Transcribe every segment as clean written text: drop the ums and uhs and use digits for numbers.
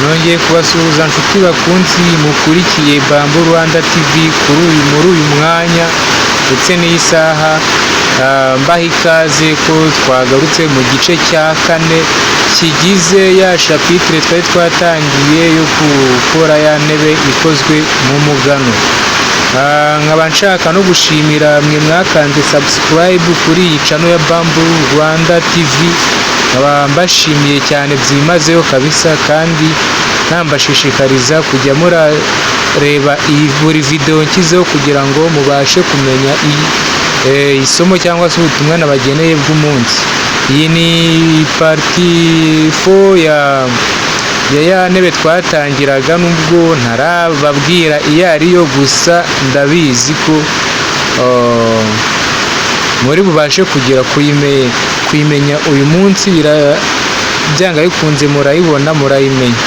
nongeye kubasuhuza nshuti bakunzi mukurikiye Bamboo Rwanda TV muri uyu mwanya ndetse n'iyi saha, mbaha ikaze ko twagarutse mu gice cya 4 kigize ya chapitre twari twatangiye yo gukora ya ntebe ikozwe mu mugano. Nkaba nshaka no gushimira mwe mwakanze subscribe kuri iyi channel ya Bamboo Rwanda TV, nkaba mbashimiye cyane byimazeyo kabisa, kandi nambashishikariza kujya murareba buri video nshyizeho kugira ngo mubashe kumenya isomo cyangwa se ubutumwa nabageneye bw'umunsi. Iyi ni partie 4 ya ntebe twatangiraga, nubwo ntarababwira iyo ariyo, gusa ndabizi ko muri bubashe kugera kuyimenya uyu munsi. Byanga bikunze murayibona, murayimenya.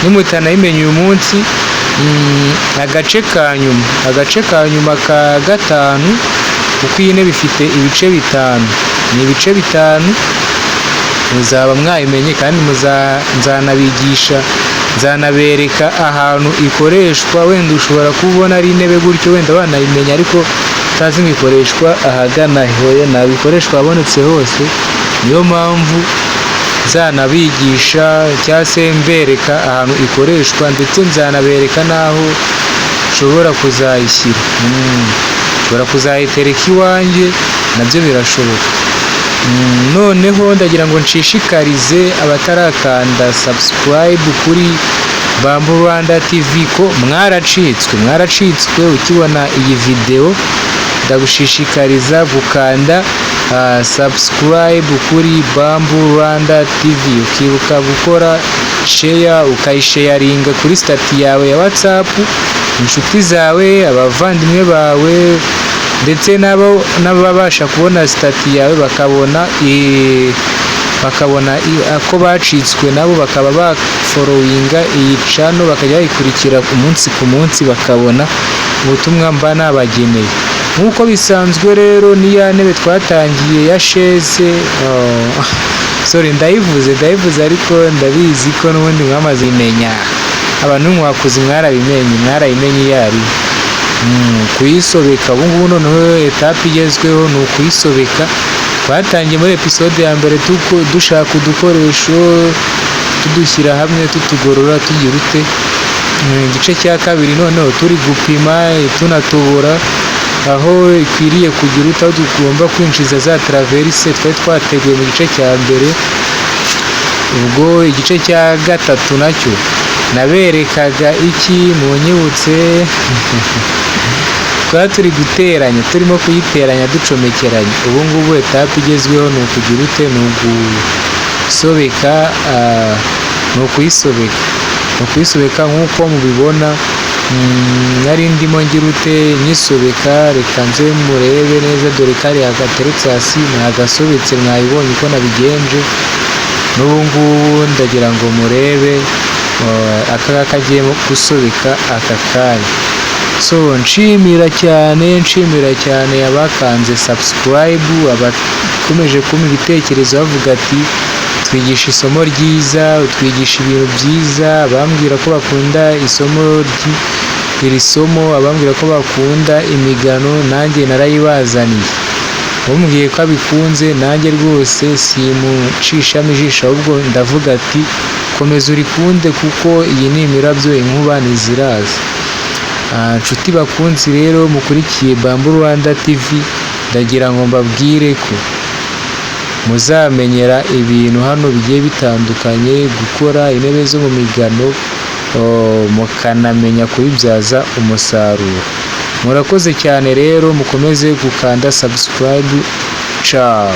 Nimutanayimenya uyu munsi, agace ka nyuma ka 5, kuko iyi ntebe ifite ibice 5, ni ibice 5, muzaba mwayimenye kandi nzanabereka ahantu ikoreshwa. Wenda ushobora kubona ari intebe gutyo wenda wanayimenya, ariko utazi ikoreshwa ahagana hoya, nabikoreshwa habonetse hose. Niyo mpamvu nzanabigisha cyangwa se mbereka ahantu ikoreshwa, ndetse nzanabereka n'aho nshobora kuzayishyira. Nshobora kuzayitereka iwanjye, nabyo birashoboka. Noneho ndagira ngo nshishikarize abatarakanda subscribe kuri Bamboo Rwanda TV ko mwaracitswe ukibona iyi video, ndagushishikariza gukanda subscribe kuri Bamboo Rwanda TV, ukibuka gukora share, ukayisharinga kuri stati yawe ya WhatsApp, inshuti zawe, abavandimwe bawe, ndetse n'ababasha kubona stati yawe bakabona ko bacitswe, nabo bakaba bafollowinga iyi channel, bakajya bayikurikira umunsi ku munsi, bakabona ubutumwa mba nabageneye. Nk'uko bisanzwe rero, ni ya ntebe twatangiye ya chaise. Ndayivuze ariko ndabizi ko n'ubundi mwamaze imenya. Abantu mwakuze mwarayimenye iyo ari kuyisobeka. Ubu ngubu noneho etape igezweho ni ukuyisobeka. Twatangiye muri episode ya mbere dushaka udukoresho, tudushyira hamwe, tutugorora, tugira ute. Igice cya 2 noneho turi gupima, tunatobora aho ikwiriye kugira utaho tugomba kwinjiza za traverse twari twateguye mu gice cya mbere. Ubwo igice cya 3 nacyo naberekaga iki munyibutse. Twari turi guteranya, turimo kuyiteranya ducomekeranya. Ubu ngubu etape igezweho ni ukugira ute, ni ugusobeka, ni ukuyisobeka nk'uko mubibona. Nari ndimo ngira ute nyisobeka. Reka nze murebe neza, dore kariya gateretse hasi nagasobetse, mwayibonye uko nabigenje. N'ubu ngubu ndagira ngo murebe aka kagiye gusobeka aka kanya. Nshimira cyane abakanze subscribe, abakomeje kumpa ibitekerezo bavuga ati twigisha isomo ryiza, utwigisha ibintu byiza, abambwira ko bakunda iri somo, abambwira ko bakunda imigano, nanjye narayibazaniye. Umbwiye ko abikunze, nanjye rwose simucishamo ijisho, ahubwo ndavuga ati komeza urikunde, kuko iyi ni imirabyo, inkuba ntiziraza. Nshuti bakunzi rero mukurikiye Bamboo Rwanda TV, ndagira ngo mbabwire ko muzamenyera ibintu hano bigiye bitandukanye, gukora intebe zo mu migano, mukanamenya kubibyaza umusaruro. Murakoze cyane rero, mukomeze gukanda subscribe. Ciao.